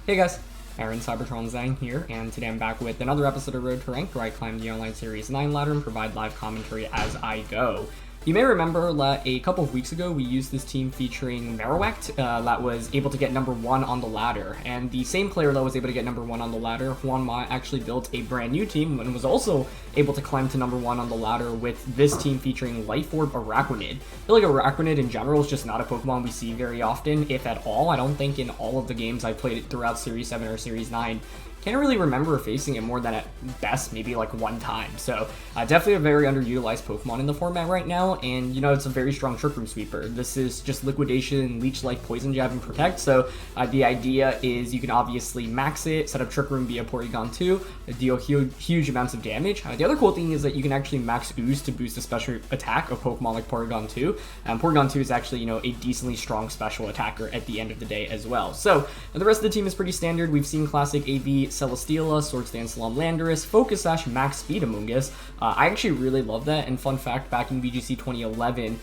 Hey guys, Aaron Cybertron Zhang here, and today I'm back with another episode of Road to Rank, where I climb the Online Series 9 ladder and provide live commentary as I go. You may remember that a couple of weeks ago we used this team featuring Marowak that was able to get number 1 on the ladder, and the same player that was able to get number 1 on the ladder, Juanma, actually built a brand new team and was also able to climb to number 1 on the ladder with this team featuring Life Orb Araquanid. I feel like Araquanid in general is just not a Pokemon we see very often, if at all. I don't think in all of the games I played it throughout Series 7 or Series 9. Can't really remember facing it more than at best maybe like one time. So definitely a very underutilized Pokemon in the format right now, and you know, it's a very strong Trick Room Sweeper. This is just Liquidation, Leech Life, Poison Jab, and Protect. So the idea is you can obviously max it, set up Trick Room via Porygon 2, deal huge amounts of damage. The other cool thing is that you can actually max Ooze to boost the special attack of Pokemon like Porygon 2. Porygon 2 is actually, you know, a decently strong special attacker at the end of the day as well. So the rest of the team is pretty standard. We've seen classic AV Celesteela, Swords Dance Salon Landorus, Focus Sash, Max Speed Amoonguss. I actually really love that, and fun fact, back in VGC 2011,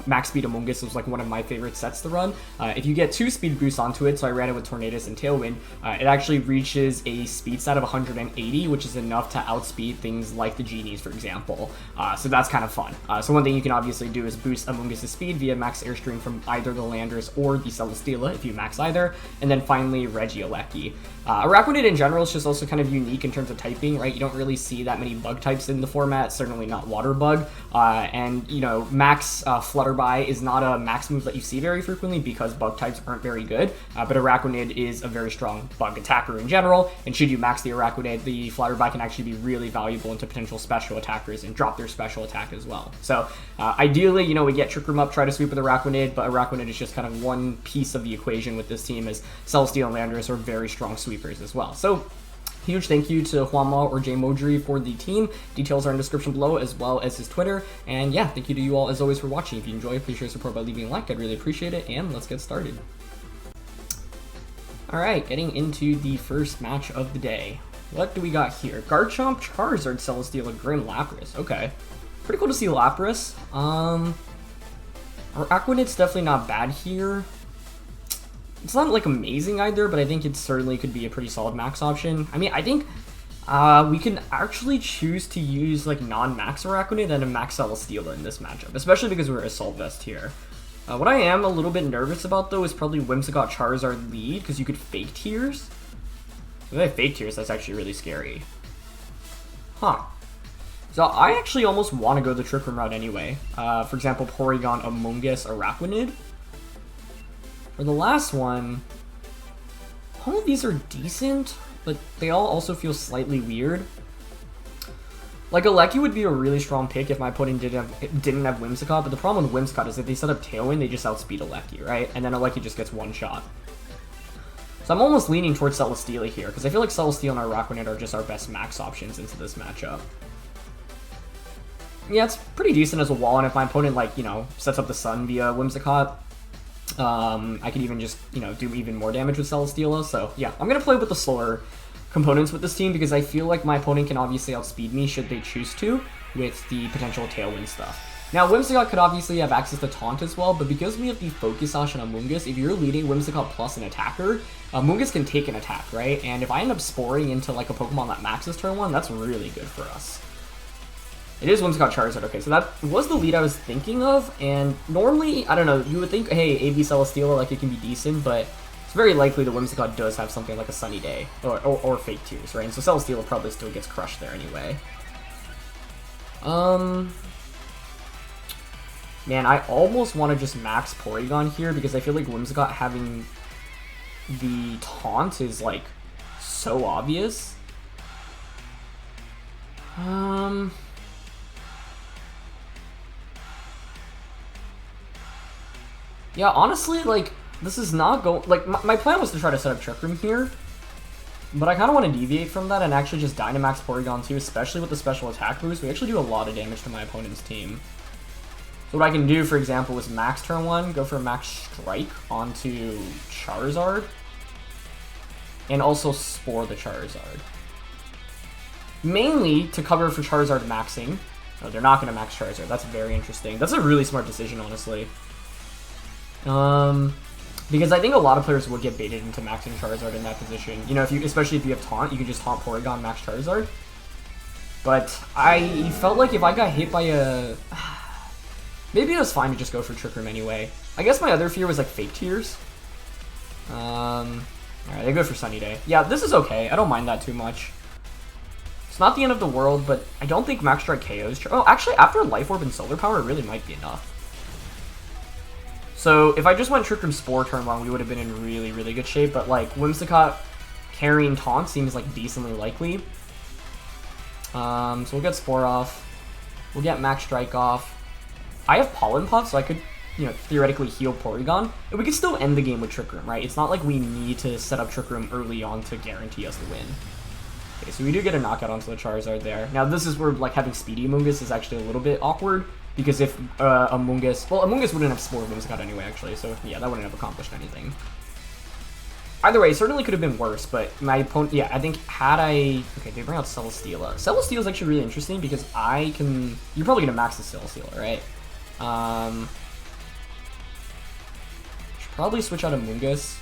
Max Speed Amoonguss was like one of my favorite sets to run. If you get 2 speed boosts onto it, so I ran it with Tornadus and Tailwind, it actually reaches a speed stat of 180, which is enough to outspeed things like the Genies, for example. So that's kind of fun. So one thing you can obviously do is boost Amoonguss' speed via Max Airstream from either the Landorus or the Celesteela if you max either, and then finally Regieleki. Araquanid in general is just also kind of unique in terms of typing, right? You don't really see that many bug types in the format, certainly not water bug, and you know, max Flutterby is not a max move that you see very frequently because bug types aren't very good, but Araquanid is a very strong bug attacker in general, and should you max the Araquanid, the Flutterby can actually be really valuable into potential special attackers and drop their special attack as well. So ideally, you know, we get Trick Room up, try to sweep with Araquanid, but Araquanid is just kind of one piece of the equation with this team, as Celesteela and Landorus are very strong sweepers as well. So huge thank you to Juanma or JMOdri for the team. Details are in the description below, as well as his Twitter. And yeah, thank you to you all as always for watching. If you enjoy, please share support by leaving a like. I'd really appreciate it, and let's get started. Alright, getting into the first match of the day. What do we got here? Garchomp, Charizard, Celesteela, Grim, Lapras. Okay. Pretty cool to see Lapras. Araquanid's definitely not bad here. It's not like amazing either, but I think it certainly could be a pretty solid max option. I mean, I think we can actually choose to use like non-max Araquanid and a max Celesteela in this matchup, especially because we're Assault Vest here. What I am a little bit nervous about though is probably Whimsicott Charizard lead, because you could fake Tears. If I fake Tears, that's actually really scary. Huh. So I actually almost want to go the Trick Room route anyway. For example, Porygon, Amoonguss, Araquanid. For the last one, all of these are decent, but they all also feel slightly weird. Like, Aleki would be a really strong pick if my opponent didn't have Whimsicott, but the problem with Whimsicott is if they set up Tailwind, they just outspeed Aleki, right? And then Aleki just gets one shot. So I'm almost leaning towards Celesteela here, because I feel like Celesteela and Araquanid are just our best max options into this matchup. Yeah, it's pretty decent as a wall, and if my opponent, like, you know, sets up the Sun via Whimsicott, I could even just, you know, do even more damage with Celesteela. So yeah, I'm gonna play with the slower components with this team, because I feel like my opponent can obviously outspeed me should they choose to with the potential Tailwind stuff. Now, Whimsicott could obviously have access to Taunt as well, but because we have the Focus Sash and Amoonguss, if you're leading Whimsicott plus an attacker, Amoonguss can take an attack, right? And if I end up sporing into like a Pokemon that maxes turn 1, that's really good for us. It is Whimsicott Charizard. Okay, so that was the lead I was thinking of, and normally, I don't know, you would think, hey, AV Celesteela, like, it can be decent, but it's very likely the Whimsicott does have something like a Sunny Day, or Fake Tears, right? And so Celesteela probably still gets crushed there anyway. Man, I almost want to just max Porygon here, because I feel like Whimsicott having the Taunt is, like, so obvious. Yeah, honestly, like, this is not going... Like, my plan was to try to set up Trick Room here, but I kind of want to deviate from that and actually just Dynamax Porygon 2, especially with the special attack boost. We actually do a lot of damage to my opponent's team. So what I can do, for example, is max turn 1, go for a max Strike onto Charizard, and also Spore the Charizard. Mainly to cover for Charizard maxing. No, they're not going to max Charizard. That's very interesting. That's a really smart decision, honestly. Because I think a lot of players would get baited into maxing Charizard in that position. You know, especially if you have Taunt, you can just Taunt Porygon, max Charizard. But I felt like if I got hit by a... Maybe it was fine to just go for Trick Room anyway. I guess my other fear was like Fake Tears. Alright, they go for Sunny Day. Yeah, this is okay. I don't mind that too much. It's not the end of the world, but I don't think Max Strike KOs... Oh, actually, after Life Orb and Solar Power, it really might be enough. So, if I just went Trick Room Spore turn 1, we would have been in really, really good shape, but like, Whimsicott carrying Taunt seems like decently likely. So we'll get Spore off. We'll get Max Strike off. I have Pollen Puff, so I could, you know, theoretically heal Porygon. And we could still end the game with Trick Room, right? It's not like we need to set up Trick Room early on to guarantee us the win. Okay, so we do get a knockout onto the Charizard there. Now, this is where, like, having Speedy Amoonguss is actually a little bit awkward. Because if Amoonguss... Well, Amoonguss wouldn't have Spore Whimsicott anyway, actually. So, yeah, that wouldn't have accomplished anything. Either way, it certainly could have been worse, but my opponent... Yeah, I think had I... Okay, they bring out Celesteela. Celesteela is actually really interesting because I can... You're probably going to max the Celesteela, right? Should probably switch out Amoonguss.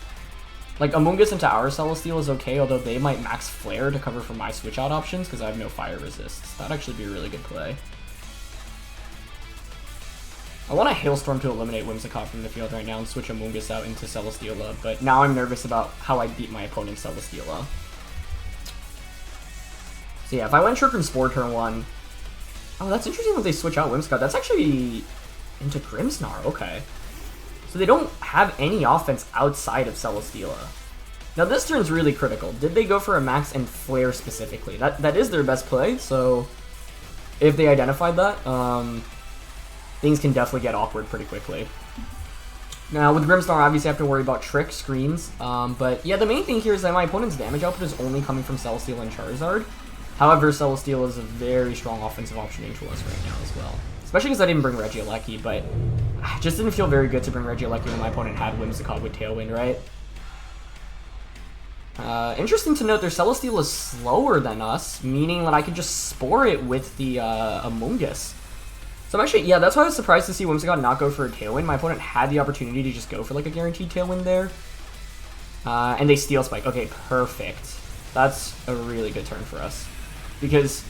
Like, Amoonguss into our Celesteela is okay, although they might max Flare to cover for my switch out options because I have no fire resists. That'd actually be a really good play. I want a Hailstorm to eliminate Whimsicott from the field right now and switch Amoonguss out into Celesteela, but now I'm nervous about how I beat my opponent's Celesteela. So yeah, if I went Trick Room Spore turn 1... Oh, that's interesting that they switch out Whimsicott. That's actually into Grimmsnarl, okay. So they don't have any offense outside of Celesteela. Now this turn's really critical. Did they go for a max and Flare specifically? That is their best play, so if they identified that, things can definitely get awkward pretty quickly. Now, with Grimmsnarl, obviously I have to worry about Trick, Screens, but yeah, the main thing here is that my opponent's damage output is only coming from Celesteela and Charizard. However, Celesteela is a very strong offensive option into us right now as well. Especially because I didn't bring Regieleki, but I just didn't feel very good to bring Regieleki when my opponent had Whimsicott with Tailwind, right? Interesting to note, their Celesteela is slower than us, meaning that I could just Spore it with the Amoonguss. So I'm actually, yeah, that's why I was surprised to see Whimsicott not go for a Tailwind. My opponent had the opportunity to just go for like a guaranteed Tailwind there. And they Steel Spike. Okay, perfect. That's a really good turn for us. Because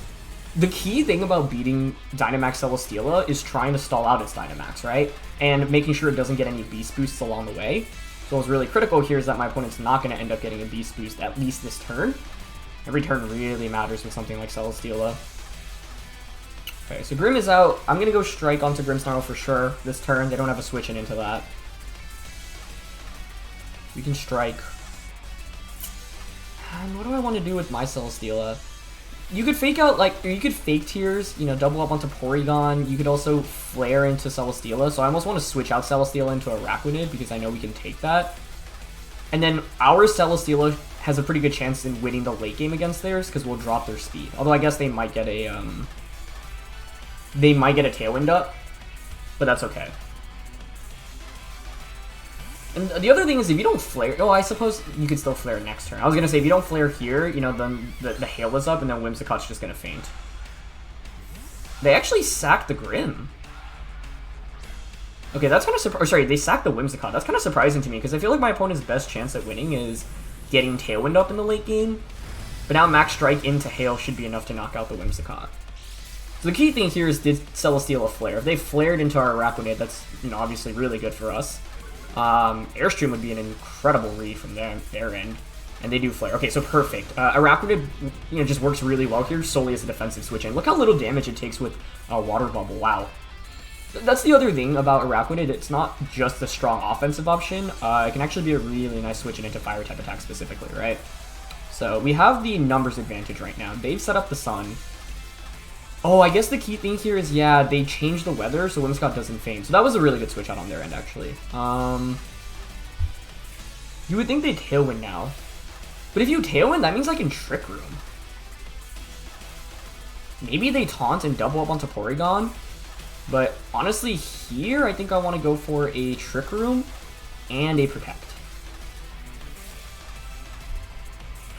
the key thing about beating Dynamax Celesteela is trying to stall out its Dynamax, right? And making sure it doesn't get any Beast Boosts along the way. So what's really critical here is that my opponent's not going to end up getting a Beast Boost at least this turn. Every turn really matters with something like Celesteela. Okay, so Grimm is out. I'm going to go Strike onto Grimmsnarl for sure this turn. They don't have a switch in into that. We can Strike. And what do I want to do with my Celesteela? You could fake out, like, you could Fake Tears, you know, double up onto Porygon. You could also Flare into Celesteela. So I almost want to switch out Celesteela into Araquanid because I know we can take that. And then our Celesteela has a pretty good chance in winning the late game against theirs because we'll drop their speed. Although I guess they might get a, Tailwind up, but that's okay. And the other thing is, if you don't Flare... Oh, I suppose you could still Flare next turn. I was going to say, if you don't Flare here, you know, then the Hail is up, and then Whimsicott's just going to faint. They actually sacked the Grimm. Okay, that's kind of surprising. Sorry, they sacked the Whimsicott. That's kind of surprising to me, because I feel like my opponent's best chance at winning is getting Tailwind up in the late game. But now Max Strike into Hail should be enough to knock out the Whimsicott. So the key thing here is, did Celesteela Flare? If they flared into our Araquanid, that's, you know, obviously really good for us. Airstream would be an incredible read from their end, and they do Flare. Okay, so perfect. Araquanid, you know, just works really well here, solely as a defensive switch in. Look how little damage it takes with Water Bubble. Wow. That's the other thing about Araquanid. It's not just a strong offensive option. It can actually be a really nice switch in into Fire type attack specifically, right? So we have the numbers advantage right now. They've set up the Sun. Oh, I guess the key thing here is, yeah, they changed the weather, so Whimsicott doesn't faint. So that was a really good switch out on their end, actually. You would think they'd Tailwind now. But if you Tailwind, that means I can Trick Room. Maybe they Taunt and double up onto Porygon. But honestly, here, I think I want to go for a Trick Room and a Protect.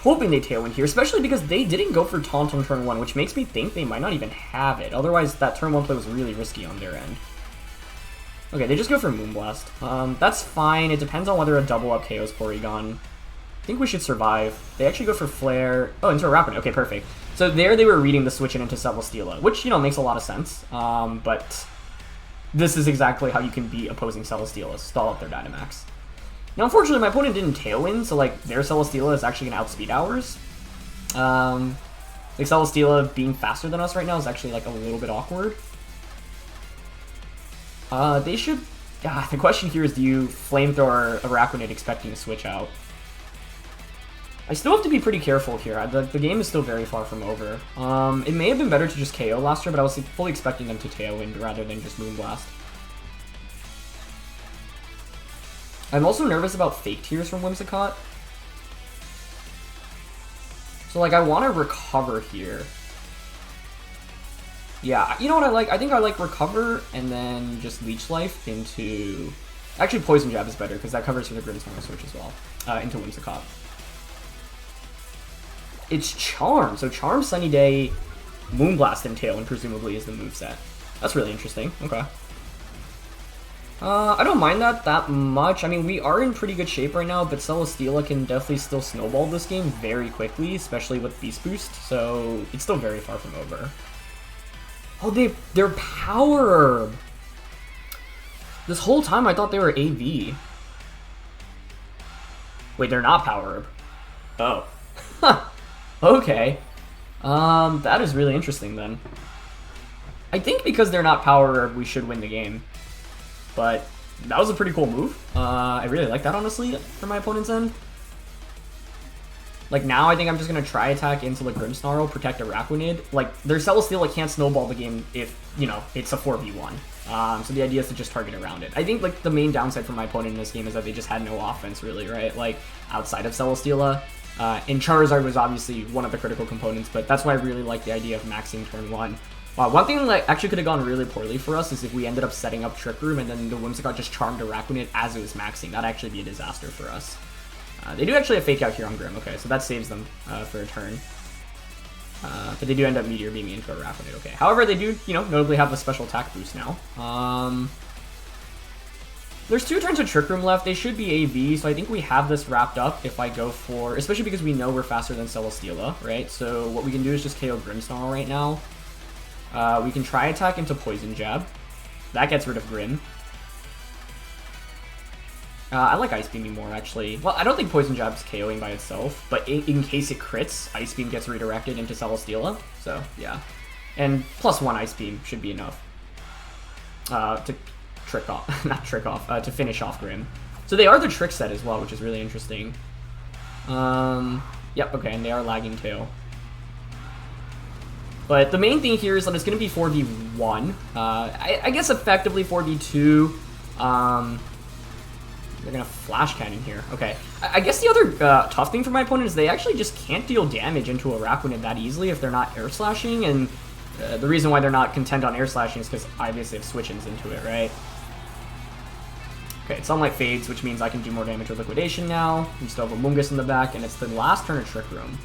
Hoping they Tailwind here, especially because they didn't go for Taunt on turn 1, which makes me think they might not even have it. Otherwise, that turn 1 play was really risky on their end. Okay, they just go for Moonblast. That's fine. It depends on whether a double up KOs Porygon. I think we should survive. They actually go for Flare. Oh, into Araquanid. Okay, perfect. So there they were reading the switch in into Celesteela, which, you know, makes a lot of sense. But this is exactly how you can beat opposing Celesteela. Stall up their Dynamax. Now, unfortunately, my opponent didn't Tailwind, so, like, their Celesteela is actually going to outspeed ours. Like, Celesteela being faster than us right now is actually, like, a little bit awkward. They should... the question here is, do you Flamethrower Araquanid expecting to switch out? I still have to be pretty careful here. The game is still very far from over. It may have been better to just KO last year, but I was fully expecting them to Tailwind rather than just Moonblast. I'm also nervous about Fake Tears from Whimsicott. So, like, I want to recover here. Yeah, you know what I like? I think I like Recover and then just Leech Life into... Actually, Poison Jab is better because that covers for the Grimmsnarl switch as well. Into Whimsicott. It's Charm. So Charm, Sunny Day, Moonblast, and Tailwind presumably is the moveset. That's really interesting. Okay. I don't mind that much. I mean, we are in pretty good shape right now, but Celesteela can definitely still snowball this game very quickly, especially with Beast Boost, so it's still very far from over. Oh, they're Power Herb! This whole time I thought they were AV. Wait, they're not Power Herb. Oh. Huh. Okay. That is really interesting then. I think because they're not Power Herb, we should win the game. But that was a pretty cool move. I really like that, honestly, from my opponent's end. Like, now I think I'm just going to try attack into the Grimmsnarl, protect Araquanid. Like, their Celesteela can't snowball the game if, you know, it's a 4v1. So the idea is to just target around it. I think, like, the main downside for my opponent in this game is that they just had no offense, really, right? Like, outside of Celesteela. And Charizard was obviously one of the critical components, but that's why I really like the idea of maxing turn 1. One thing that actually could have gone really poorly for us is if we ended up setting up Trick Room and then the Whimsicott just charmed Araquanid as it was maxing. That'd actually be a disaster for us. They do actually have Fake Out here on Grim, okay, so that saves them for a turn. But they do end up Meteor Beaming into Araquanid, okay. However, they do, you know, notably have the special attack boost now. There's 2 turns of Trick Room left. They should be AV, so I think we have this wrapped up if I go for... Especially because we know we're faster than Celesteela, right? So what we can do is just KO Grimmsnarl right now. We can try attack into Poison Jab. That gets rid of Grim. I like Ice Beaming more, actually. Well, I don't think Poison Jab's KOing by itself, but in case it crits, Ice Beam gets redirected into Celesteela. So, yeah. And +1 Ice Beam should be enough. To trick off, not trick off, to finish off Grim. So they are the trick set as well, which is really interesting. Yep, okay, and they are lagging too. But the main thing here is that it's going to be 4v1. I guess effectively 4v2. They're going to Flash Cannon here. Okay. I guess the other tough thing for my opponent is they actually just can't deal damage into Araquanid that easily if they're not Air Slashing, and the reason why they're not content on Air Slashing is because obviously they have Switch-ins into it, right? Okay, Sunlight fades, which means I can do more damage with Liquidation now. We still have Amoonguss in the back, and it's the last turn of Trick Room.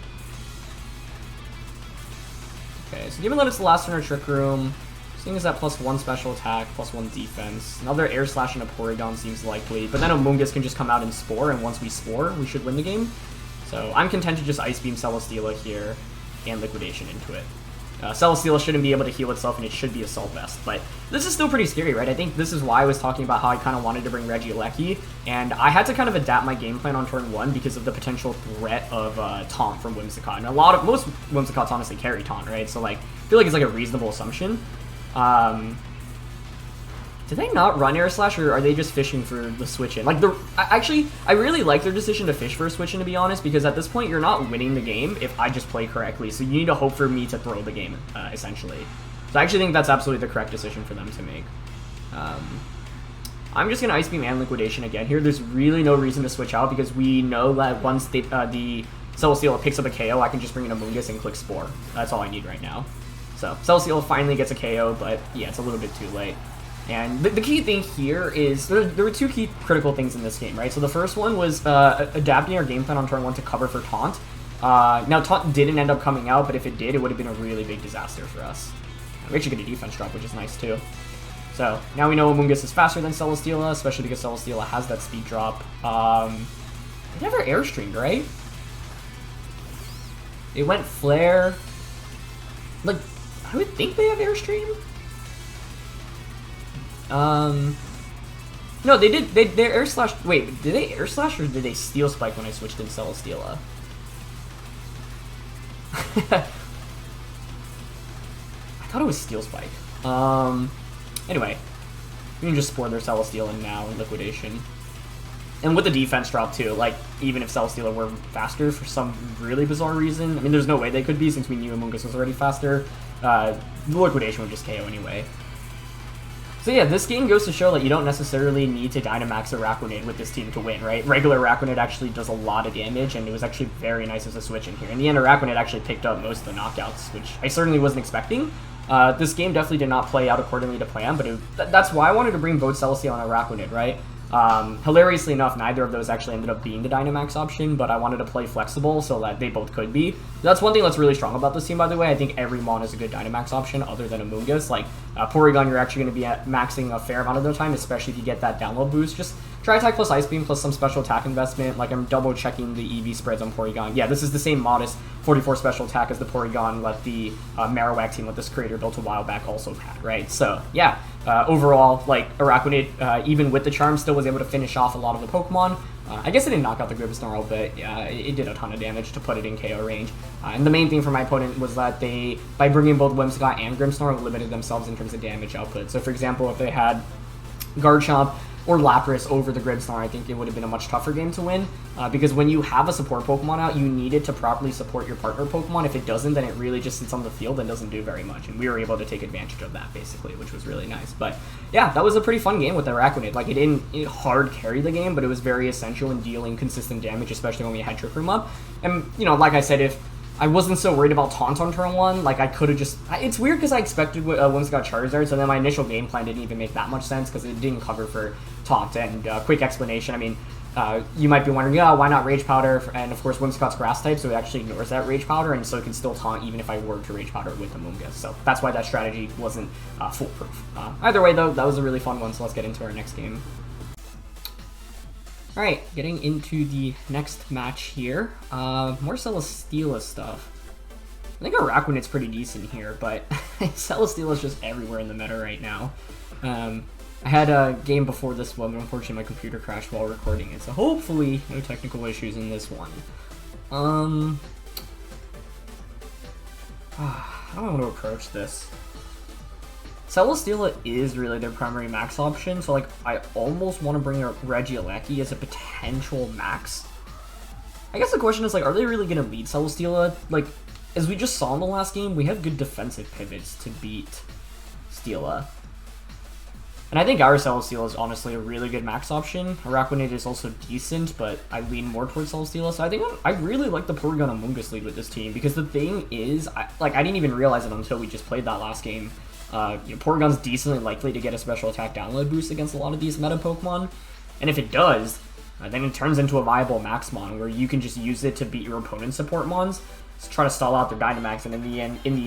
Okay, so given that it's the last turn of Trick Room, seeing as that +1 special attack, +1 defense, another Air Slash into Porygon seems likely, but then Amoonguss can just come out and Spore, and once we Spore, we should win the game. So I'm content to just Ice Beam Celesteela here, and Liquidation into it. Celesteela shouldn't be able to heal itself, and it should be Assault Vest, but this is still pretty scary, right? I think this is why I was talking about how I kind of wanted to bring Regieleki, and I had to kind of adapt my game plan on turn 1 because of the potential threat of Taunt from Whimsicott, and most Whimsicotts honestly carry Taunt, right? So, like, I feel like it's like a reasonable assumption. Did they not run Air Slash, or are they just fishing for the switch-in? Like, actually, I really like their decision to fish for a switch-in, to be honest, because at this point, you're not winning the game if I just play correctly, so you need to hope for me to throw the game, essentially. So I actually think that's absolutely the correct decision for them to make. I'm just going to Ice Beam and Liquidation again here. There's really no reason to switch out, because we know that once the Celesteela picks up a KO, I can just bring in Amoonguss and click Spore. That's all I need right now. So, Celesteela finally gets a KO, but yeah, it's a little bit too late. And the key thing here is, there were 2 key critical things in this game, right? So the first one was adapting our game plan on turn 1 to cover for Taunt. Now, Taunt didn't end up coming out, but if it did, it would have been a really big disaster for us. We actually get a defense drop, which is nice too. So now we know Amoonguss is faster than Celesteela, especially because Celesteela has that speed drop. They never Airstreamed, right? They went Flare. Like, I would think they have Airstream. No, they did. They Air Slash. Wait, did they Air Slash or did they Steel Spike when I switched in Celesteela? I thought it was Steel Spike. Anyway, we can just Spore their Celesteela now in Liquidation. And with the defense drop too, like, even if Celesteela were faster for some really bizarre reason, I mean, there's no way they could be since we knew Amoonguss was already faster, the Liquidation would just KO anyway. So yeah, this game goes to show that you don't necessarily need to Dynamax Araquanid with this team to win, right? Regular Araquanid actually does a lot of damage, and it was actually very nice as a switch in here. In the end, Araquanid actually picked up most of the knockouts, which I certainly wasn't expecting. This game definitely did not play out accordingly to plan, but that's why I wanted to bring both Celesteela and Araquanid, right? Hilariously enough, neither of those actually ended up being the Dynamax option, but I wanted to play flexible so that they both could be. That's one thing that's really strong about this team, by the way. I think every Mon is a good Dynamax option other than Amoonguss. Like, Porygon, you're actually going to be at maxing a fair amount of the time, especially if you get that download boost. Just try attack plus Ice Beam plus some special attack investment. Like, I'm double checking the EV spreads on Porygon. Yeah, this is the same modest 44 special attack as the Porygon that the Marowak team with this creator built a while back also had, right? So, yeah. Overall, like, Araquanid, even with the charm, still was able to finish off a lot of the Pokemon. I guess it didn't knock out the Grimmsnarl, but it did a ton of damage to put it in KO range. And the main thing for my opponent was that they, by bringing both Whimsicott and Grimmsnarl, limited themselves in terms of damage output. So, for example, if they had Garchomp or Lapras over the Grimmsnarl, I think it would have been a much tougher game to win, because when you have a support Pokemon out, you need it to properly support your partner Pokemon. If it doesn't, then it really just sits on the field and doesn't do very much, and we were able to take advantage of that, basically, which was really nice. But yeah, that was a pretty fun game with Araquanid. Like, it didn't hard carry the game, but it was very essential in dealing consistent damage, especially when we had Trick Room up. And, you know, like I said, if I wasn't so worried about Taunt on turn 1, like, I could have just... It's weird because I expected Whimsicott Charizard, so then my initial game plan didn't even make that much sense because it didn't cover for Taunt. And quick explanation, I mean, you might be wondering, yeah, why not Rage Powder? And of course, Whimsicott's Grass type, so it actually ignores that Rage Powder, and so it can still Taunt even if I were to Rage Powder with Amoonguss. So that's why that strategy wasn't foolproof. Either way, though, that was a really fun one, so let's get into our next game. Alright, getting into the next match here. More Celesteela stuff. I think Araquanid's pretty decent here, but Celesteela's just everywhere in the meta right now. I had a game before this one, but unfortunately my computer crashed while recording it, so hopefully no technical issues in this one. How do I want to approach this? Celesteela is really their primary max option, so like I almost want to bring a Regieleki as a potential max. I guess the question is, like, are they really going to lead Celesteela? Like, as we just saw in the last game, we have good defensive pivots to beat Steela. And I think our Celesteela is honestly a really good max option. Araquanid is also decent, but I lean more towards Celesteela, so I think I really like the Porygon Amoonguss lead with this team, because the thing is, I didn't even realize it until we just played that last game. Porygon's decently likely to get a special attack download boost against a lot of these meta Pokemon, and if it does, then it turns into a viable Max Mon, where you can just use it to beat your opponent's support Mons, to try to stall out their Dynamax, and in the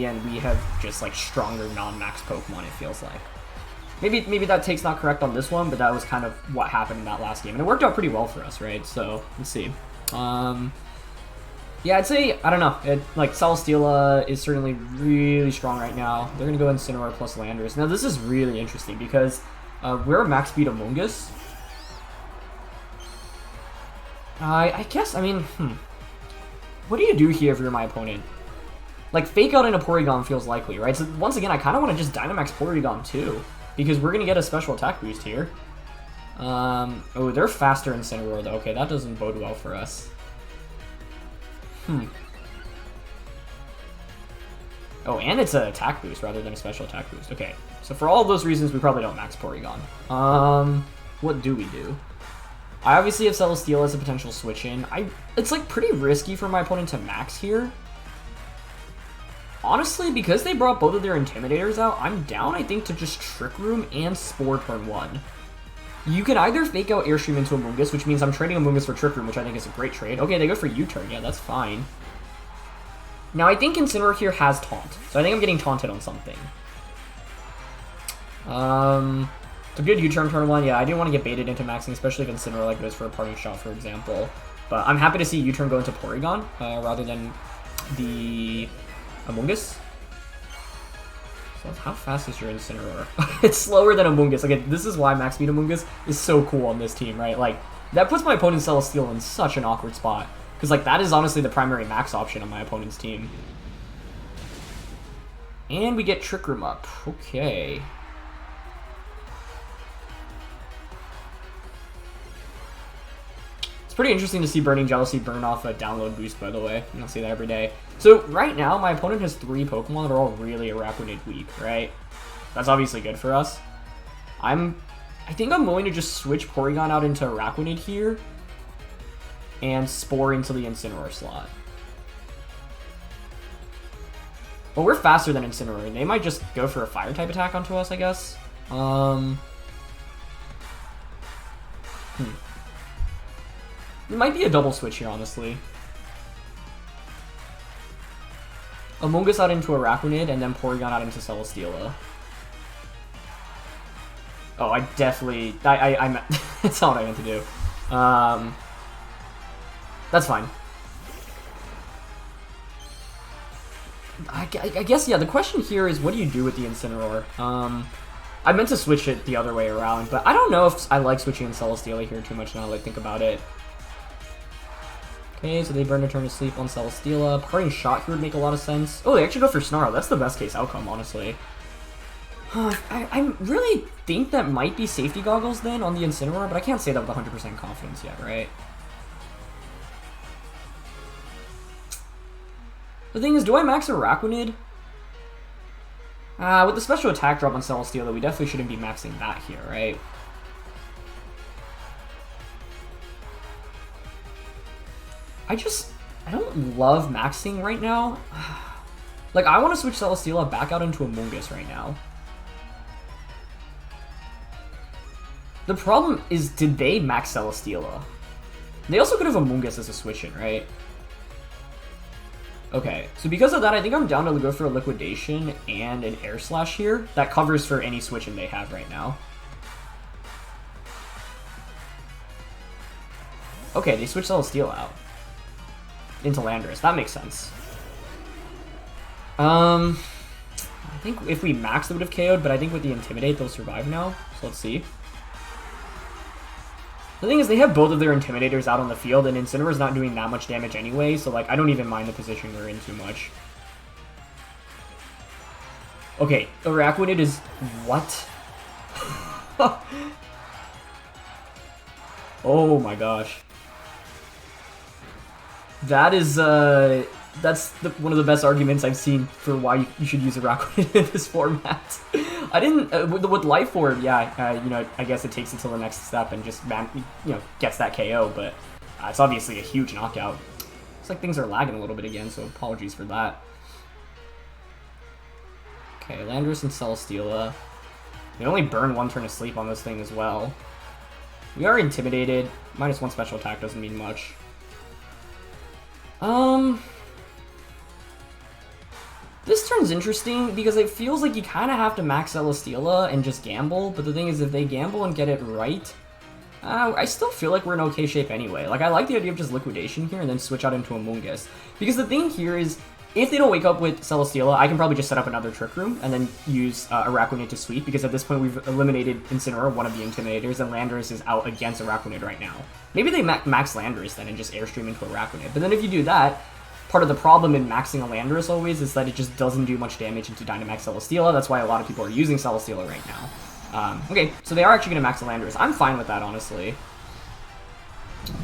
end, we have just, like, stronger non-Max Pokemon, it feels like. Maybe that take's not correct on this one, but that was kind of what happened in that last game, and it worked out pretty well for us, right? So, let's see. Yeah, I'd say, I don't know, like, Celesteela is certainly really strong right now. They're going to go Incineroar plus Landorus. Now, this is really interesting, because we're a max speed Amoonguss. I guess, I mean, what do you do here if you're my opponent? Like, Fake Out in a Porygon feels likely, right? So, once again, I kind of want to just Dynamax Porygon, too, because we're going to get a special attack boost here. Oh, they're faster Incineroar, though. Okay, that doesn't bode well for us. Oh, and it's an attack boost rather than a special attack boost. Okay, so for all of those reasons, we probably don't max Porygon. What do we do? I obviously have Celesteela as a potential switch-in. It's, like, pretty risky for my opponent to max here. Honestly, because they brought both of their Intimidators out, I'm down, I think, to just Trick Room and Spore turn 1. You can either Fake Out Airstream into Amoonguss, which means I'm trading Amoonguss for Trick Room, which I think is a great trade. Okay, they go for U-turn. Yeah, that's fine. Now, I think Incineroar here has Taunt, so I think I'm getting taunted on something. It's a good U-turn turn one. Yeah, I didn't want to get baited into maxing, especially if Incineroar like goes for a parting shot, for example. But I'm happy to see U-turn go into Porygon rather than the Amoonguss. So how fast is your Incineroar? It's slower than Amoonguss. Like, this is why max speed Amoonguss is so cool on this team, right? Like, that puts my opponent's Celesteela in such an awkward spot. Because, like, that is honestly the primary max option on my opponent's team. And we get Trick Room up. Okay. It's pretty interesting to see Burning Jealousy burn off a download boost, by the way. You don't see that every day. So, right now, my opponent has 3 Pokemon that are all really Araquanid weak, right? That's obviously good for us. I think I'm going to just switch Porygon out into Araquanid here and Spore into the Incineroar slot. But we're faster than Incineroar, and they might just go for a Fire-type attack onto us, I guess. It might be a double switch here, honestly. Amoonguss out into Araquanid, and then Porygon out into Celesteela. Oh, I definitely... I that's not what I meant to do. That's fine. I guess, yeah, the question here is, what do you do with the Incineroar? I meant to switch it the other way around, but I don't know if I like switching in Celesteela here too much now that I think about it. Okay, so they burn a turn to sleep on Celesteela. Parting shot here would make a lot of sense. Oh, they actually go for Snarl. That's the best case outcome, honestly. I really think that might be safety goggles then on the Incineroar, but I can't say that with 100% confidence yet, right? The thing is, do I max Araquanid? With the special attack drop on Celesteela, we definitely shouldn't be maxing that here, right? I don't love maxing right now. Like, I want to switch Celesteela back out into Amoonguss right now. The problem is, did they max Celesteela? They also could have Amoonguss as a switch-in, right? Okay, so because of that, I think I'm down to go for a Liquidation and an Air Slash here. That covers for any switch-in they have right now. Okay, they switched Celesteela out into Landorus. That makes sense. I think if we maxed, they would have KO'd, but I think with the Intimidate, they'll survive now. So let's see. The thing is, they have both of their Intimidators out on the field, and Incineroar's not doing that much damage anyway, so, like, I don't even mind the position we're in too much. Okay, Araquanid is... what? Oh my gosh. That is, that's one of the best arguments I've seen for why you should use Araquanid in this format. I didn't, with Life Orb, yeah, you know, I guess it takes it to the next step and just, you know, gets that KO, but it's obviously a huge knockout. Looks like things are lagging a little bit again, so apologies for that. Okay, Landorus and Celesteela. They only burn 1 turn of sleep on this thing as well. We are intimidated. -1 special attack doesn't mean much. This turn's interesting because it feels like you kind of have to max Celesteela and just gamble, but the thing is, if they gamble and get it right, I still feel like we're in okay shape anyway. Like, I like the idea of just Liquidation here and then switch out into Amoonguss. Because the thing here is, if they don't wake up with Celesteela, I can probably just set up another Trick Room and then use Araquanid to sweep, because at this point we've eliminated Incineroar, one of the Intimidators, and Landorus is out against Araquanid right now. Maybe they max Landorus then and just Airstream into Araquanid. But then if you do that, part of the problem in maxing a Landorus always is that it just doesn't do much damage into Dynamax Celesteela. That's why a lot of people are using Celesteela right now. Okay, so they are actually going to max a Landorus. I'm fine with that, honestly.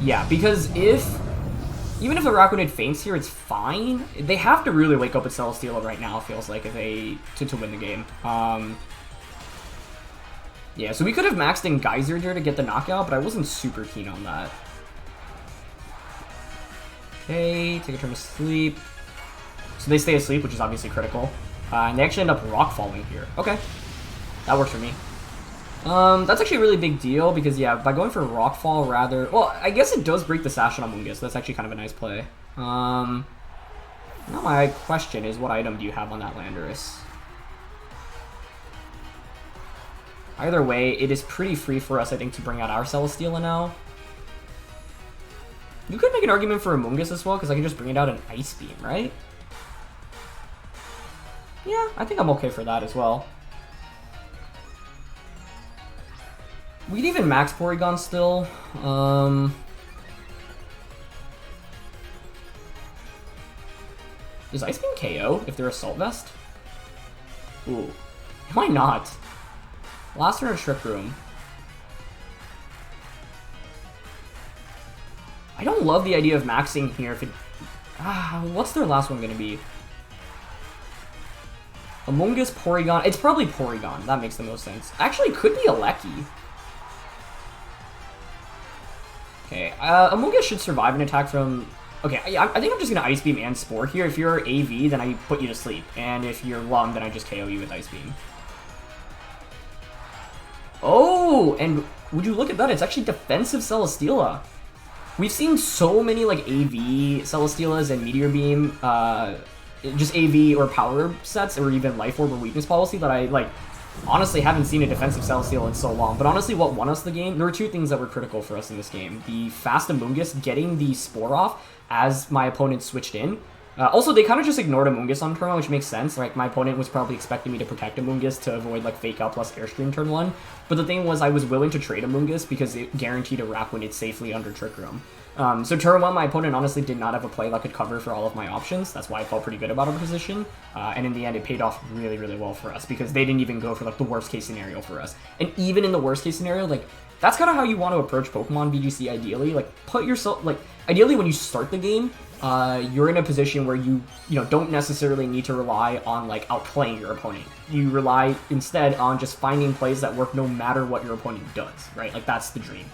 Yeah, because even if Araquanid faints here, it's fine. They have to really wake up with Celesteela right now, it feels like, if to win the game. Yeah, so we could have maxed in Geyser here to get the knockout, but I wasn't super keen on that. Okay, take a turn to sleep. So they stay asleep, which is obviously critical. And they actually end up rock falling here. Okay, that works for me. That's actually a really big deal because, yeah, by going for Rockfall rather... Well, I guess it does break the Sash on Amoonguss, so that's actually kind of a nice play. Now my question is, what item do you have on that Landorus? Either way, it is pretty free for us, I think, to bring out our Celesteela now. You could make an argument for Amoonguss as well, because I can just bring it out an Ice Beam, right? Yeah, I think I'm okay for that as well. We could even max Porygon still. Does Ice Beam KO if they're Assault Vest? Ooh. Why not? Last turn of Trick Room. I don't love the idea of maxing here if it... what's their last one gonna be? Amoonguss, Porygon. It's probably Porygon. That makes the most sense. Actually, it could be Regieleki. Okay, Amoonguss should survive an attack from... Okay, I think I'm just gonna Ice Beam and Spore here. If you're AV, then I put you to sleep. And if you're Lung, then I just KO you with Ice Beam. Oh, and would you look at that? It's actually defensive Celesteela. We've seen so many like AV Celesteelas and Meteor Beam, just AV or Power sets, or even Life Orb or Weakness Policy that I like honestly haven't seen a defensive Celesteela in so long. But honestly, what won us the game, there were two things that were critical for us in this game. The fast Amoonguss getting the Spore off as my opponent switched in. Also, they kind of just ignored Amoonguss on turn 1, which makes sense. Like, my opponent was probably expecting me to protect Amoonguss to avoid, like, Fake Out plus Airstream turn 1. But the thing was, I was willing to trade Amoonguss because it guaranteed a Araquanid safely under Trick Room. So turn 1, my opponent honestly did not have a play that could cover for all of my options. That's why I felt pretty good about our position. And in the end, it paid off really, really well for us because they didn't even go for, like, the worst-case scenario for us. And even in the worst-case scenario, like, that's kind of how you want to approach Pokemon VGC ideally. Like, put yourself, like, ideally when you start the game, you're in a position where you don't necessarily need to rely on like outplaying your opponent. You rely instead on just finding plays that work no matter what your opponent does, right? Like that's the dream.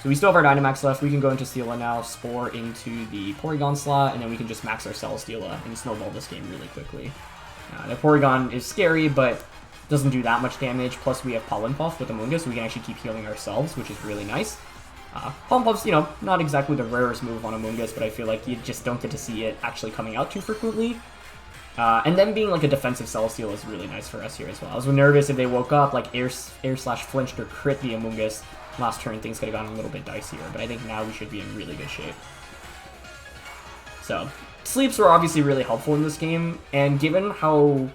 So we still have our Dynamax left. We can go into Steela now, Spore into the Porygon slot, and then we can just max our Celesteela and snowball this game really quickly. The Porygon is scary, but doesn't do that much damage. Plus we have Pollen Puff with Amoonguss, so we can actually keep healing ourselves, which is really nice. Pollen Puff's, not exactly the rarest move on Amoonguss, but I feel like you just don't get to see it actually coming out too frequently. And then being like a defensive Celesteela is really nice for us here as well. I was nervous if they woke up, like air/flinched or crit the Amoonguss last turn, things could have gotten a little bit dicier, but I think now we should be in really good shape. So, sleeps were obviously really helpful in this game, and given how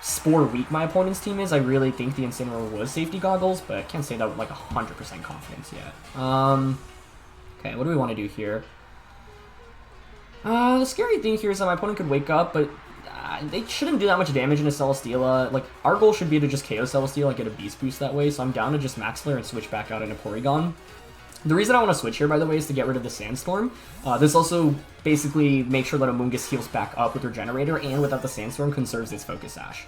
Spore weak my opponent's team is, I really think the Incineroar was safety goggles, but I can't say that with like 100% confidence yet. Okay, what do we want to do here? The scary thing here is that my opponent could wake up, but they shouldn't do that much damage in a Celesteela. Like, our goal should be to just KO Celesteela and get a Beast Boost that way, so I'm down to just Max Flare and switch back out into Porygon. The reason I want to switch here, by the way, is to get rid of the Sandstorm. This also basically makes sure that Amoonguss heals back up with Regenerator, and without the Sandstorm, conserves its Focus Sash.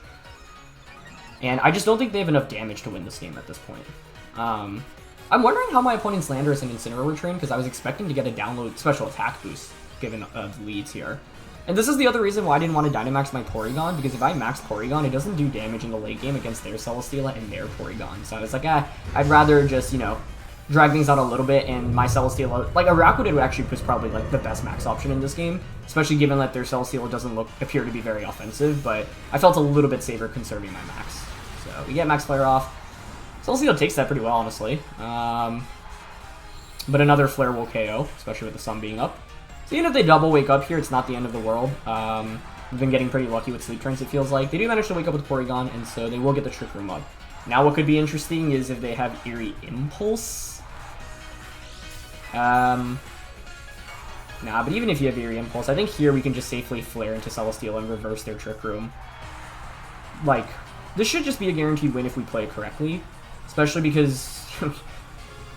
And I just don't think they have enough damage to win this game at this point. I'm wondering how my opponent's Landorus and Incineroar were trained, because I was expecting to get a download special attack boost, given the leads here. And this is the other reason why I didn't want to Dynamax my Porygon, because if I max Porygon, it doesn't do damage in the late game against their Celesteela and their Porygon. So I was like, I'd rather just, drag things out a little bit, and my Celesteela, like Araquanid actually was probably like the best max option in this game, especially given that their Celesteela doesn't appear to be very offensive, but I felt a little bit safer conserving my max. So we get Max Flare off. Celesteela takes that pretty well, honestly. But another Flare will KO, especially with the sun being up. So even if they double wake up here, it's not the end of the world. We've been getting pretty lucky with sleep turns, it feels like. They do manage to wake up with Porygon, and so they will get the Trick Room up. Now what could be interesting is if they have Eerie Impulse. Nah, but even if you have Eerie Impulse, I think here we can just safely Flare into Celesteela and reverse their Trick Room. Like, this should just be a guaranteed win if we play it correctly. Especially because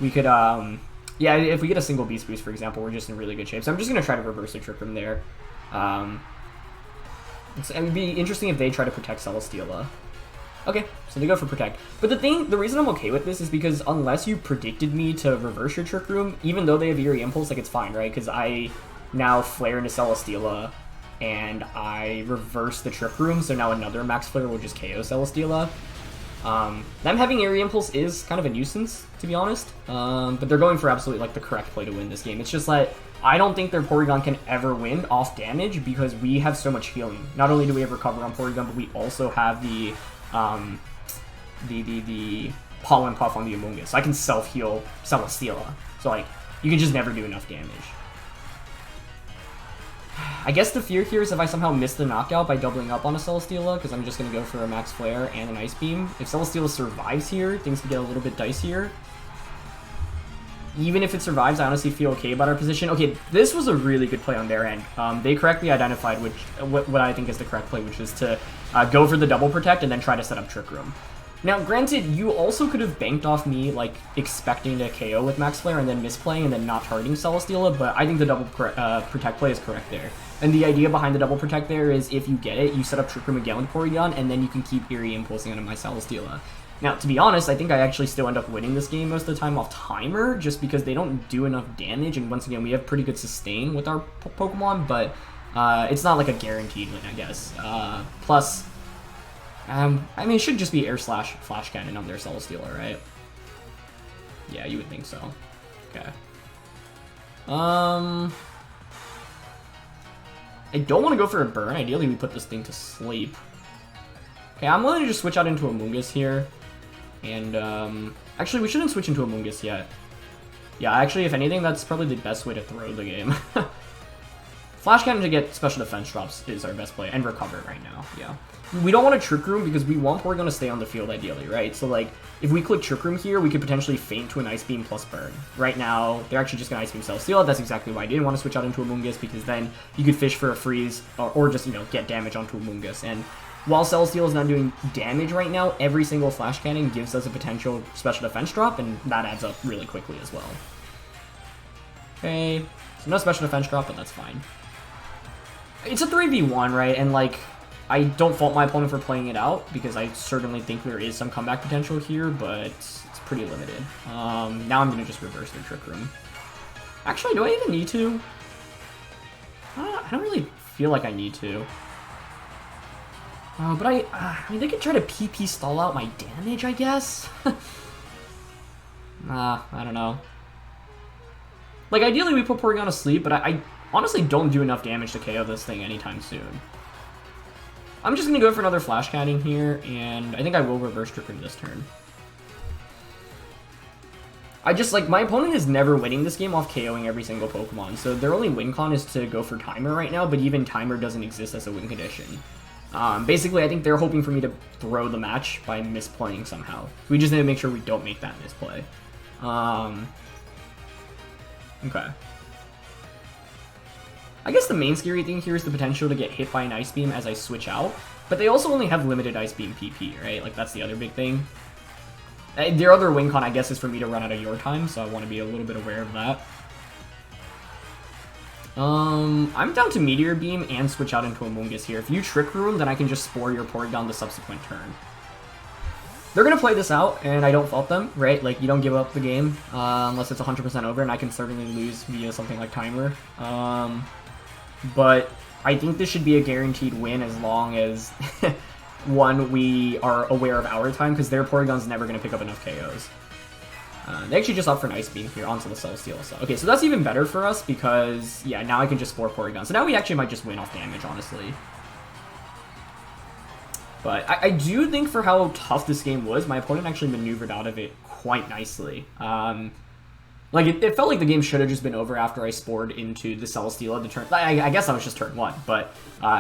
we could, yeah, if we get a single Beast Boost, for example, we're just in really good shape. So I'm just going to try to reverse the Trick Room there. It would be interesting if they try to protect Celesteela. Okay, so they go for Protect. But the reason I'm okay with this is because unless you predicted me to reverse your Trick Room, even though they have Eerie Impulse, like, it's fine, right? Because I now Flare into Celesteela, and I reverse the Trick Room, so now another Max Flare will just KO Celesteela. Them having Eerie Impulse is kind of a nuisance, to be honest. But they're going for absolutely, like, the correct play to win this game. It's just that I don't think their Porygon can ever win off damage because we have so much healing. Not only do we have Recover on Porygon, but we also have the the Pollen Puff on the Amoonguss. So I can self-heal Celesteela. So, like, you can just never do enough damage. I guess the fear here is if I somehow miss the knockout by doubling up on a Celesteela, because I'm just going to go for a Max Flare and an Ice Beam. If Celesteela survives here, things can get a little bit dicier. Even if it survives, I honestly feel okay about our position. Okay, this was a really good play on their end. They correctly identified what I think is the correct play, which is to go for the double protect and then try to set up Trick Room. Now, granted, you also could have banked off me, like, expecting to KO with Max Flare and then misplaying and then not targeting Celesteela, but I think the double protect play is correct there. And the idea behind the double protect there is if you get it, you set up Trick Room again with Porygon, and then you can keep Eerie Impulsing onto my Celesteela. Now, to be honest, I think I actually still end up winning this game most of the time off timer, just because they don't do enough damage, and once again, we have pretty good sustain with our Pokemon, but it's not like a guaranteed win, I guess. Plus, I mean, it should just be Air Slash Flash Cannon on their Celesteela, right? Yeah, you would think so. Okay. I don't want to go for a burn. Ideally, we put this thing to sleep. Okay, I'm willing to just switch out into Amoonguss here. And, actually, we shouldn't switch into Amoonguss yet. Yeah, actually, if anything, that's probably the best way to throw the game. Flash Cannon to get special defense drops is our best play, and recover right now, yeah. We don't want a Trick Room because we want Porygon to stay on the field ideally, right? So, like, if we click Trick Room here, we could potentially feint to an Ice Beam plus Burn. Right now, they're actually just going to Ice Beam Celesteela. That's exactly why I didn't want to switch out into Amoonguss, because then you could fish for a freeze, or just, you know, get damage onto Amoonguss. And while Celesteela is not doing damage right now, every single Flash Cannon gives us a potential special defense drop, and that adds up really quickly as well. Okay, so no special defense drop, but that's fine. It's a 3v1, right? And, like, I don't fault my opponent for playing it out, because I certainly think there is some comeback potential here, but it's pretty limited. Now I'm going to just reverse their Trick Room. Actually, do I even need to? I don't really feel like I need to. But I mean, they could try to PP stall out my damage, I guess? I don't know. Like, ideally we put Porygon to sleep, but I honestly don't do enough damage to KO this thing anytime soon. I'm just going to go for another Flash Cannon here, and I think I will reverse Trick Room this turn. I just, like, my opponent is never winning this game off KOing every single Pokemon, so their only win con is to go for Timer right now, but even Timer doesn't exist as a win condition. Basically, I think they're hoping for me to throw the match by misplaying somehow. We just need to make sure we don't make that misplay. Okay. I guess the main scary thing here is the potential to get hit by an Ice Beam as I switch out, but they also only have limited Ice Beam PP, right? Like, that's the other big thing. Their other win con, I guess, is for me to run out of your time, so I want to be a little bit aware of that. I'm down to Meteor Beam and switch out into Amoonguss here. If you Trick Room, then I can just Spore your Porygon the subsequent turn. They're going to play this out, and I don't fault them, right? Like, you don't give up the game unless it's 100% over, and I can certainly lose via something like Timer. But I think this should be a guaranteed win as long as, one, we are aware of our time, because their Porygon's never going to pick up enough KOs. They actually just opt for an Ice Beam here onto the Celesteela. So, okay, so that's even better for us because, yeah, now I can just Spore Porygon. So now we actually might just win off damage, honestly. But I do think for how tough this game was, my opponent actually maneuvered out of it quite nicely. Like, it felt like the game should have just been over after I spored into the Celesteela to turn... I guess that was just turn 1, but,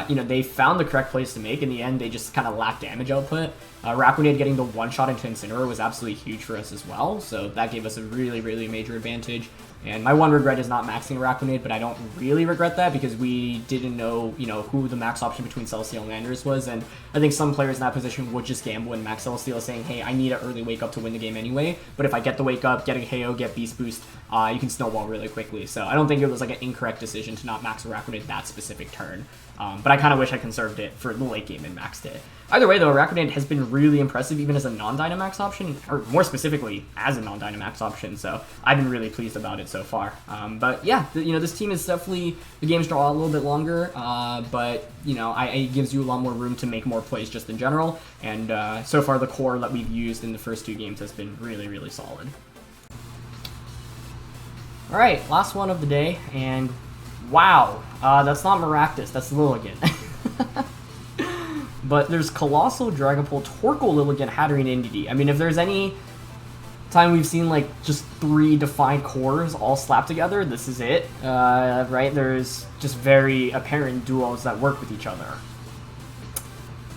you know, they found the correct plays to make. In the end, they just kind of lacked damage output. Araquanid getting the one-shot into Incineroar was absolutely huge for us as well, so that gave us a really, really major advantage. And my one regret is not maxing Araquanid, but I don't really regret that because we didn't know, you know, who the max option between Celesteela and Landorus was, and I think some players in that position would just gamble and max Celesteela saying, hey, I need an early wake up to win the game anyway, but if I get the wake up, get a KO, get Beast Boost, you can snowball really quickly. So I don't think it was like an incorrect decision to not max Araquanid that specific turn, but I kind of wish I conserved it for the late game and maxed it. Either way, though, Araquanid has been really impressive even as a non-Dynamax option, or more specifically, as a non-Dynamax option, so I've been really pleased about it so far. But yeah, you know, this team is definitely, the games draw a little bit longer, but, you know, it gives you a lot more room to make more plays just in general, and so far the core that we've used in the first 2 games has been really, really solid. Alright, last one of the day, and wow, that's not Maractus, that's Lilligant. But there's Coalossal, Dragapult, Torkoal, Lilligant, Hatterene, and Indeedee. I mean, if there's any time we've seen like just 3 defined cores all slapped together, this is it, right? There's just very apparent duos that work with each other.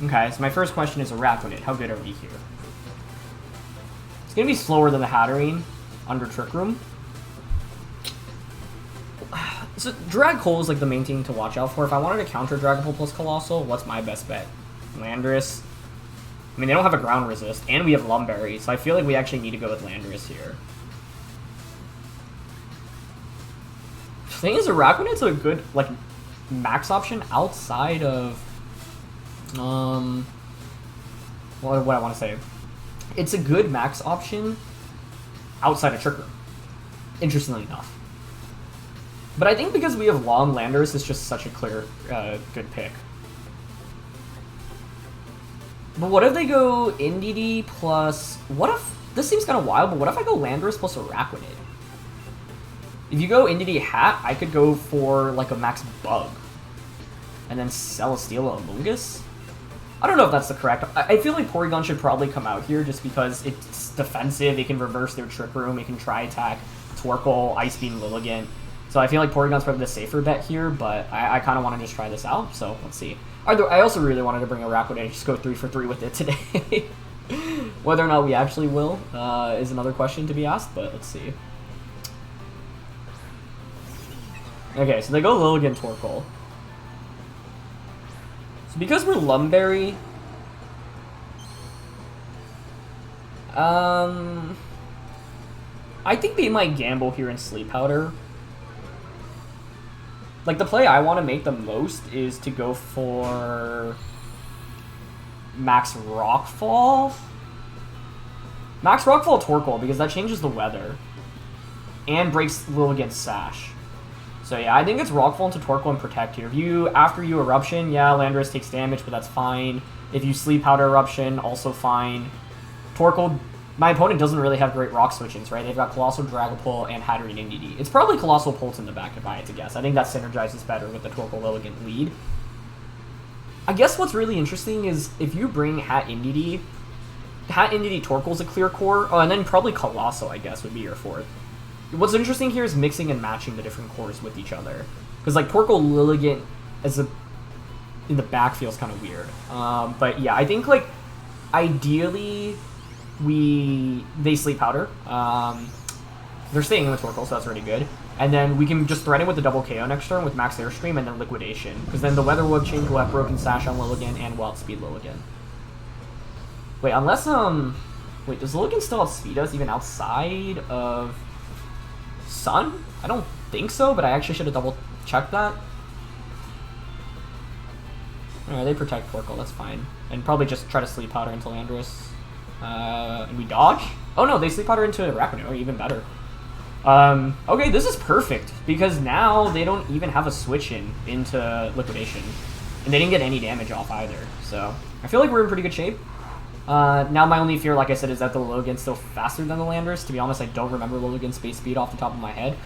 Okay, so my first question is Araquanid. How good are we here? It's gonna be slower than the Hatterene under Trick Room. So Dragapult is like the main thing to watch out for. If I wanted to counter Dragapult plus Coalossal, what's my best bet? Landorus. I mean, they don't have a ground resist, and we have Lumberry, so I feel like we actually need to go with Landorus here. The thing is, Araquanid's a good, like, max option outside of, what I want to say. It's a good max option outside of Trick Room, interestingly enough. But I think because we have long, Landorus is just such a clear, good pick. But what if they go Indeedee plus... What if... This seems kind of wild, but what if I go Landorus plus Araquanid? If you go Indeedee Hat, I could go for, like, a max Bug. And then Celesteela Amoonguss? I don't know if that's the correct... I feel like Porygon should probably come out here just because it's defensive, it can reverse their Trick Room, it can try attack Torkoal, Ice Beam, Lilligant. So I feel like Porygon's probably the safer bet here, but I kind of want to just try this out, so let's see. I also really wanted to bring Araquanid and just go 3 for 3 with it today. Whether or not we actually will is another question to be asked, but let's see. Okay, so they go Lilligant Torkoal. So because we're Lumberry... I think they might gamble here in Sleep Powder. Like, the play I want to make the most is to go for Max Rockfall. Max Rockfall Torkoal, because that changes the weather. And breaks Lilligant's Sash. So yeah, I think it's Rockfall into Torkoal and Protect here. If you, after you Eruption, yeah, Landorus takes damage, but that's fine. If you Sleep Powder Eruption, also fine. Torkoal... My opponent doesn't really have great rock switch-ins, right? They've got Coalossal, Dragapult, and Hatterene Indeedee. It's probably Coalossal Pult in the back if I had to guess. I think that synergizes better with the Torkoal Lilligant lead. I guess what's really interesting is if you bring Indeedee Torkoal's a clear core. Oh, and then probably Coalossal, I guess, would be your fourth. What's interesting here is mixing and matching the different cores with each other. Because, like, Torkoal Lilligant as in the back feels kind of weird. But yeah, I think, like, ideally... They Sleep Powder. They're staying in with Torkoal, so that's really good. And then we can just threaten with the double KO next turn with Max Airstream and then Liquidation. Because then the Weather Web Change will have Broken Sash on Lilligant and Wild Speed Lilligant. Wait, unless, wait, does Lilligant still have Speed Us even outside of Sun? I don't think so, but I actually should have double checked that. Alright, they protect Torkoal, that's fine. And probably just try to Sleep Powder into Landorus. And we dodge? Oh no, they Sleep Powder into Araquanid, or even better. Okay, this is perfect, because now they don't even have a switch into Liquidation. And they didn't get any damage off either, so I feel like we're in pretty good shape. Now my only fear, like I said, is that the Lilligant's still faster than the Landorus. To be honest, I don't remember Lilligant's base speed off the top of my head.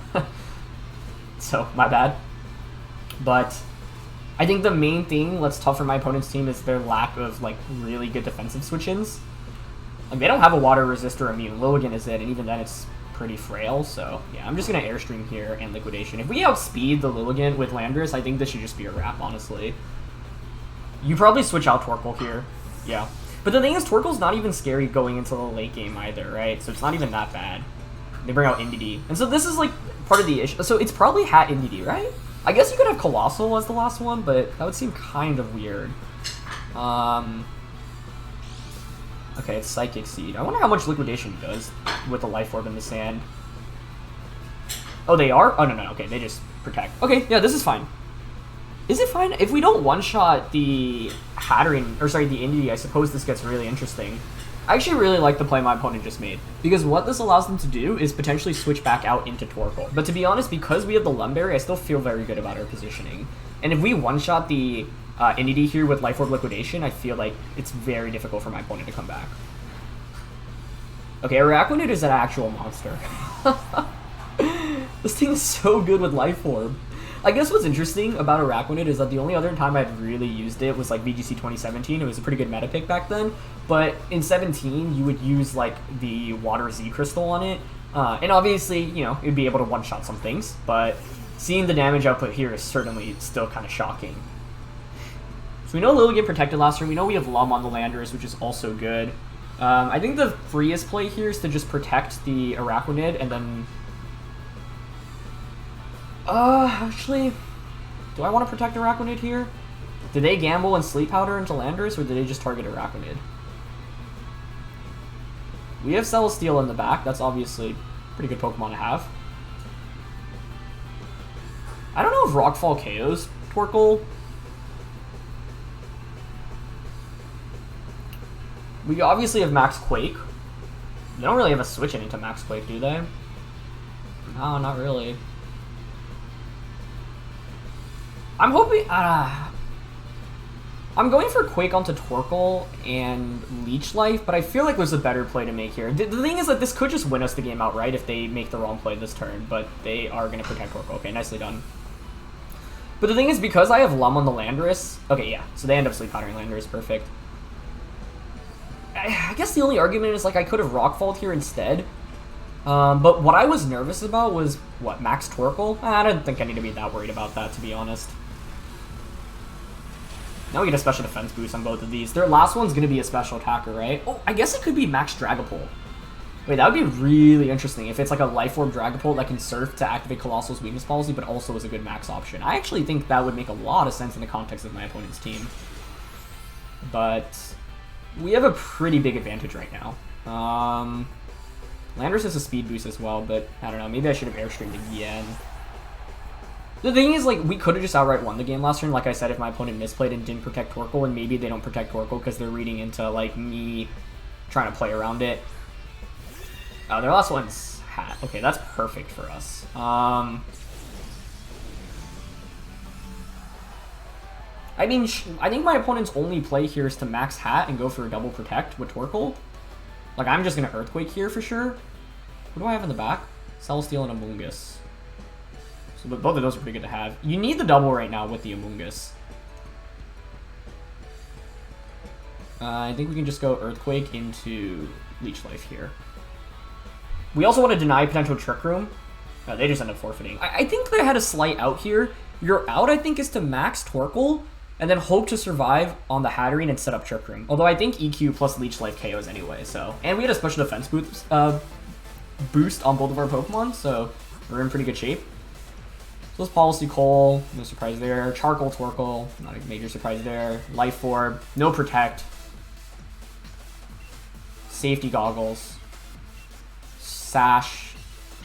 So, my bad. But I think the main thing that's tough for my opponent's team is their lack of, like, really good defensive switch-ins. Like, they don't have a water resist or immune. Lilligant is it, and even then it's pretty frail, so yeah, I'm just gonna Airstream here and Liquidation. If we outspeed the Lilligant with Landorus, I think this should just be a wrap, honestly. You probably switch out Torkoal here. Yeah. But the thing is, Torkoal's not even scary going into the late game either, right? So it's not even that bad. They bring out Indeedee. And so this is, like, part of the issue. So it's probably Indeedee, right? I guess you could have Coalossal as the last one, but that would seem kind of weird. Okay, it's Psychic Seed. I wonder how much Liquidation does with the Life Orb in the sand. Oh, they are? Oh, no, okay, they just protect. Okay, yeah, this is fine. Is it fine? If we don't one-shot the Hatterene, or sorry, the Indeedee, I suppose this gets really interesting. I actually really like the play my opponent just made, because what this allows them to do is potentially switch back out into Torkoal. But to be honest, because we have the Lumberry, I still feel very good about our positioning. And if we one-shot the Indeedee here with Life Orb Liquidation, I feel like it's very difficult for my opponent to come back. Okay, Araquanid is an actual monster. This thing is so good with Life Orb. I guess what's interesting about Araquanid is that the only other time I've really used it was like VGC 2017. It was a pretty good meta pick back then. But in 17, you would use like the Water Z Crystal on it. And obviously, you know, it'd be able to one-shot some things. But seeing the damage output here is certainly still kind of shocking. So we know Lilligant protected last turn. We know we have Lum on the Landorus, which is also good. I think the freest play here is to just protect the Araquanid and then... actually, do I want to protect Araquanid here? Did they gamble and Sleep Powder into Landorus, or did they just target Araquanid? We have Celesteela in the back. That's obviously a pretty good Pokemon to have. I don't know if Rockfall KOs Torkoal. We obviously have Max Quake. They don't really have a switch into Max Quake, do they? No, not really. I'm hoping... I'm going for Quake onto Torkoal and Leech Life, but I feel like there's a better play to make here. The thing is that this could just win us the game outright if they make the wrong play this turn, but they are going to protect Torkoal. Okay, nicely done. But the thing is, because I have Lum on the Landorus... Okay, yeah, so they end up Sleep Powdering Landorus. Perfect. I guess the only argument is, like, I could have Rockfalled here instead. But what I was nervous about was, what, Max Torkoal? I don't think I need to be that worried about that, to be honest. Now we get a special defense boost on both of these. Their last one's going to be a special attacker, right? Oh, I guess it could be Max Dragapult. Wait, that would be really interesting if it's like a Life Orb Dragapult that can surf to activate Colossal's weakness policy, but also is a good max option. I actually think that would make a lot of sense in the context of my opponent's team. But we have a pretty big advantage right now. Landorus has a speed boost as well, but I don't know. Maybe I should have Airstreamed again. The thing is, like, we could have just outright won the game last turn, like I said, if my opponent misplayed and didn't protect Torkoal, and maybe they don't protect Torkoal because they're reading into, like, me trying to play around it. Oh, their last one's Hat. Okay, that's perfect for us. I mean, I think my opponent's only play here is to max Hat and go for a double protect with Torkoal. Like, I'm just going to Earthquake here for sure. What do I have in the back? Celesteela and Amoonguss. So both of those are pretty good to have. You need the double right now with the Amoonguss. I think we can just go Earthquake into Leech Life here. We also want to deny potential Trick Room. They just end up forfeiting. I think they had a slight out here. Your out, I think, is to max Torkoal and then hope to survive on the Hatterene and set up Trick Room. Although I think EQ plus Leech Life KOs anyway, so. And we had a special defense boost on both of our Pokemon, so we're in pretty good shape. So this Policy Coal, no surprise there. Charcoal Torkoal, not a major surprise there. Life Orb, no Protect. Safety Goggles. Sash.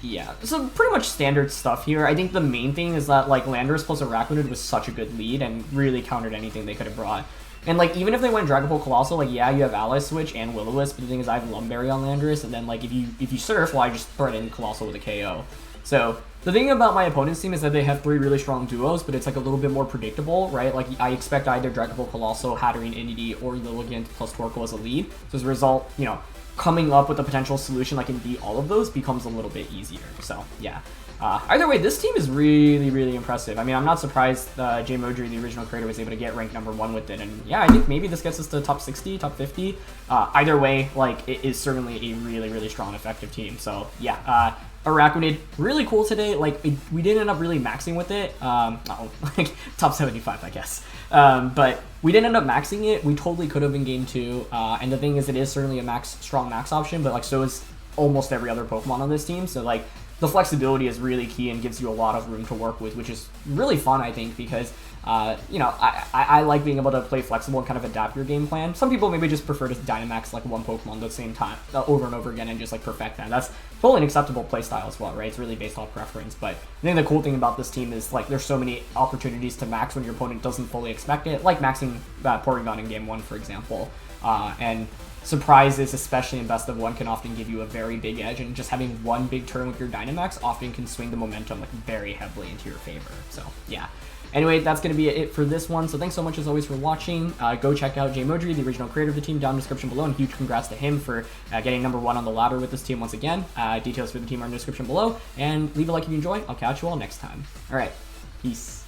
Yeah, so pretty much standard stuff here. I think the main thing is that, like, Landorus plus Araquanid was such a good lead and really countered anything they could have brought. And, like, even if they went Dragapult Coalossal, like, yeah, you have Ally Switch and Will-O-Wisp, but the thing is I have Lumberry on Landorus, and then, like, if you Surf, well, I just throw it in Coalossal with a KO. So the thing about my opponent's team is that they have 3 really strong duos, but it's like a little bit more predictable, right? Like, I expect either Dragapult Coalossal, Hatterene, Indeedee, or Lilligant plus Torkoal as a lead. So as a result, you know, coming up with a potential solution like Indeedee, all of those becomes a little bit easier. So yeah. Either way, this team is really, really impressive. I mean, I'm not surprised JMOdri, the original creator, was able to get ranked #1 with it. And yeah, I think maybe this gets us to top 60, top 50. Either way, like, it is certainly a really, really strong, effective team. So yeah, Araquanid, really cool today. Like, we didn't end up really maxing with it. Like, top 75, I guess. But we didn't end up maxing it. We totally could have in game 2. And the thing is, it is certainly a strong max option, but, like, so is almost every other Pokemon on this team. So, like, the flexibility is really key and gives you a lot of room to work with, which is really fun, I think, because, you know, I like being able to play flexible and kind of adapt your game plan. Some people maybe just prefer to Dynamax, like, one Pokemon at the same time, over and over again, and just, like, perfect that. That's totally an acceptable playstyle as well, right? It's really based off preference. But I think the cool thing about this team is, like, there's so many opportunities to max when your opponent doesn't fully expect it, like maxing Porygon in game 1, for example. And surprises, especially in best of 1, can often give you a very big edge, and just having one big turn with your Dynamax often can swing the momentum, like, very heavily into your favor. So yeah. Anyway, that's going to be it for this one. So thanks so much as always for watching. Go check out JMOdri, the original creator of the team, down in the description below, and huge congrats to him for getting #1 on the ladder with this team once again. Details for the team are in the description below, and leave a like if you enjoy. I'll catch you all next time. All right. Peace.